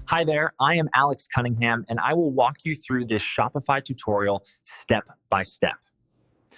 Hi there, I am Alex Cunningham, and I will walk you through this Shopify tutorial step by step.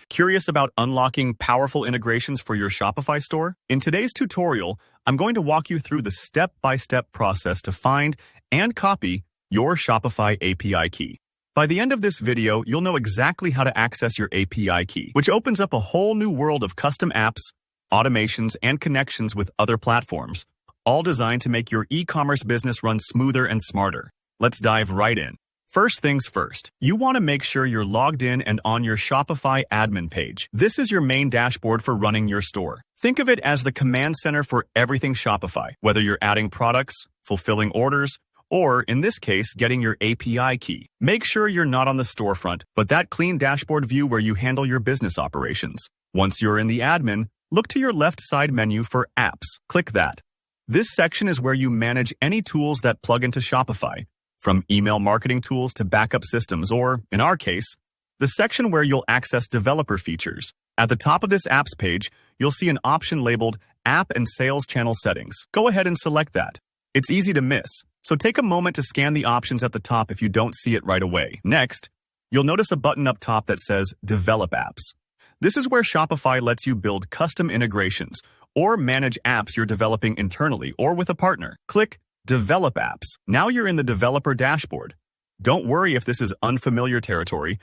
Curious about unlocking powerful integrations for your Shopify store? In today's tutorial, I'm going to walk you through the step-by-step process to find and copy your Shopify API key. By the end of this video, you'll know exactly how to access your API key, which opens up a whole new world of custom apps, automations, and connections with other platforms, all designed to make your e-commerce business run smoother and smarter. Let's dive right in. First things first, you want to make sure you're logged in and on your Shopify Admin page. This is your main dashboard for running your store. Think of it as the command center for everything Shopify, whether you're adding products, fulfilling orders, or, in this case, getting your API key. Make sure you're not on the storefront, but that clean dashboard view where you handle your business operations. Once you're in the admin, look to your left side menu for Apps. Click that. This section is where you manage any tools that plug into Shopify, from email marketing tools to backup systems, or, in our case, the section where you'll access developer features. At the top of this apps page, you'll see an option labeled App and Sales Channel Settings. Go ahead and select that. It's easy to miss, so take a moment to scan the options at the top if you don't see it right away. Next, you'll notice a button up top that says Develop Apps. This is where Shopify lets you build custom integrations or manage apps you're developing internally or with a partner. Click Develop Apps. Now you're in the developer dashboard. Don't worry if this is unfamiliar territory.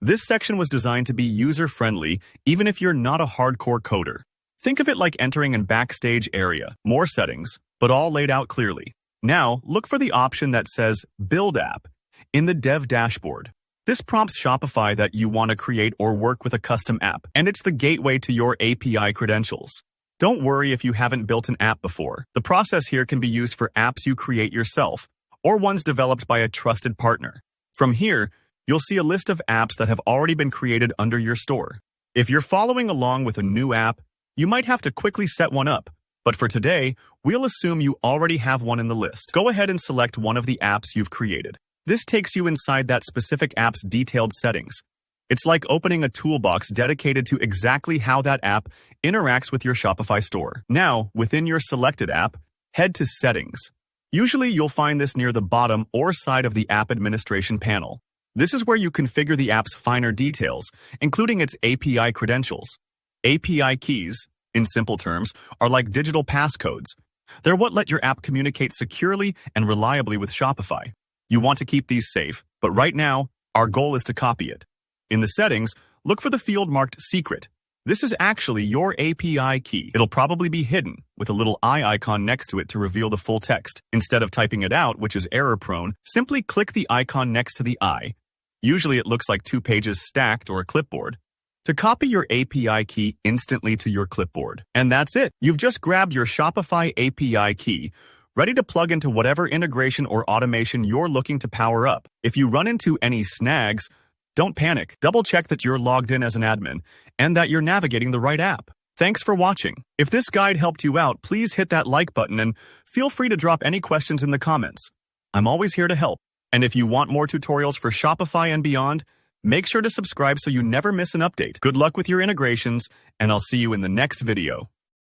This section was designed to be user-friendly, even if you're not a hardcore coder. Think of it like entering a backstage area, more settings, but all laid out clearly. Now, look for the option that says Build App in the Dev dashboard. This prompts Shopify that you want to create or work with a custom app, and it's the gateway to your API credentials. Don't worry if you haven't built an app before. The process here can be used for apps you create yourself, or ones developed by a trusted partner. From here, you'll see a list of apps that have already been created under your store. If you're following along with a new app, you might have to quickly set one up. But for today, we'll assume you already have one in the list. Go ahead and select one of the apps you've created. This takes you inside that specific app's detailed settings. It's like opening a toolbox dedicated to exactly how that app interacts with your Shopify store. Now, within your selected app, head to Settings. Usually, you'll find this near the bottom or side of the app administration panel. This is where you configure the app's finer details, including its API credentials. API keys, in simple terms, are like digital passcodes. They're what let your app communicate securely and reliably with Shopify. You want to keep these safe, but right now, our goal is to copy it. In the settings, look for the field marked Secret. This is actually your API key. It'll probably be hidden, with a little eye icon next to it to reveal the full text. Instead of typing it out, which is error-prone, simply click the icon next to the I. Usually it looks like 2 pages stacked or a clipboard. To copy your API key instantly to your clipboard. And that's it. You've just grabbed your Shopify API key, ready to plug into whatever integration or automation you're looking to power up. If you run into any snags, don't panic. Double-check that you're logged in as an admin and that you're navigating the right app. Thanks for watching. If this guide helped you out, please hit that like button and feel free to drop any questions in the comments. I'm always here to help. And if you want more tutorials for Shopify and beyond, make sure to subscribe so you never miss an update. Good luck with your integrations, and I'll see you in the next video.